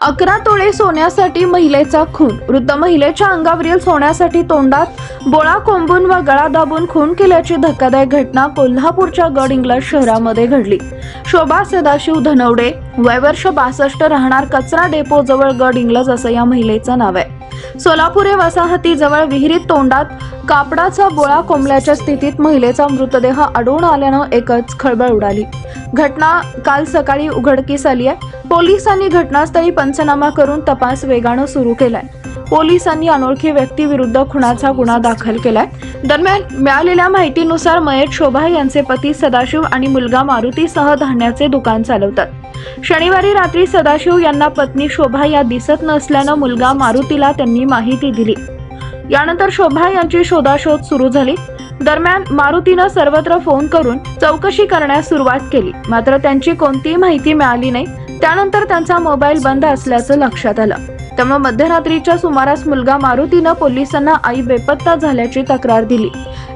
11 तोळे सोन्यासाठी महिलेचा खून। वृद्ध महिलेच्या अंगावरील सोन्यासाठी तोंडात बोळा कोंबून व गळा दाबून खून केल्याची धक्कादायक घटना कोल्हापूरच्या गडहिंग्लज शहरामध्ये घडली। शोभा सदाशिव धनवडे, वय वर्ष 62, राहणार कचरा डेपो जवळ गडहिंग्लज असं या महिलेचं नाव आहे। सोलापुरे वसाहतीजवळ विहिरीत तोंडात कापडाचा बोळा कोंबल्याच्या स्थितीत महिलेचा मृतदेह आढळून आल्यानं एकच खळबळ उडाली। घटना काल सकाळी उघडकीस आली आहे। पोलिसांनी घटनास्थळी पंचनामा करून तपास वेगानं सुरू केलाय। पोलिसांनी अनोळखी व्यक्तीविरुद्ध खुनाचा गुन्हा दाखल केलाय। दरम्यान मिळालेल्या माहितीनुसार मयत शोभा यांचे पती सदाशिव आणि मुलगा मारुतीसह धान्याचे दुकान चालवतात। शनिवारी रात्री सदाशिव यांना पत्नी शोभा या दिसत नसल्यानं मुलगा मारुतीला त्यांनी माहिती दिली। यानंतर शोभा यांची शोधाशोध सुरू झाली। दरम्यान मारुतीनं सर्वत्र फोन करून चौकशी करण्यास सुरुवात केली, मात्र त्यांची कोणतीही माहिती मिळाली नाही। त्यानंतर त्यांचा मोबाईल बंद असल्याचं लक्षात आलं। त्यामुळे मध्यरात्रीच्या सुमारास मुलगा मारुतीनं पोलिसांना आई बेपत्ता झाल्याची तक्रार दिली।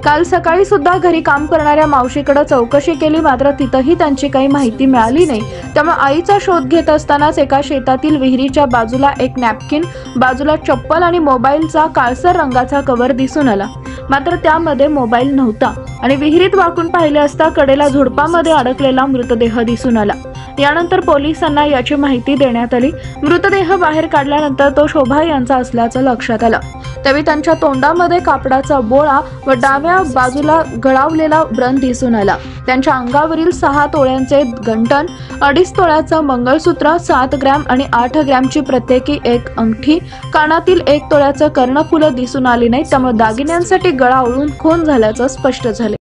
काल सकाळी सुद्धा घरी काम करणाऱ्या मावशीकडे चौकशी केली, मात्र तिथंही त्यांची काही माहिती मिळाली नाही। त्यामुळे आईचा शोध घेत असतानाच एका शेतातील विहिरीच्या बाजूला एक नॅपकिन, बाजूला चप्पल आणि मोबाईलचा काळसर रंगाचा कव्हर दिसून आला, मात्र त्यामध्ये मोबाईल नव्हता आणि विहिरीत वाकून पाहिले असता कडेला झुडपामध्ये अडकलेला मृतदेह दिसून आला। यानंतर पोलिसांना याची माहिती देण्यात आली। मृतदेह बाहेर काढल्यानंतर तो शोभा यांचा असल्याचं लक्षात आलं। त्यावेळी त्यांच्या तोंडामध्ये कापडाचा बोळा व डाव्या बाजूला गळावलेला व्रण दिसून आला। त्यांच्या अंगावरील 6 तोळ्यांचे गंठण, 2.5 तोळ्याचं मंगळसूत्र, 7 ग्रॅम आणि 8 ग्रॅमची प्रत्येकी एक अंगठी, कानातील 1 तोळ्याचं कर्णफुलं दिसून आली नाही। त्यामुळे दागिन्यांसाठी गळा ओळून खून झाल्याचं स्पष्ट झाले।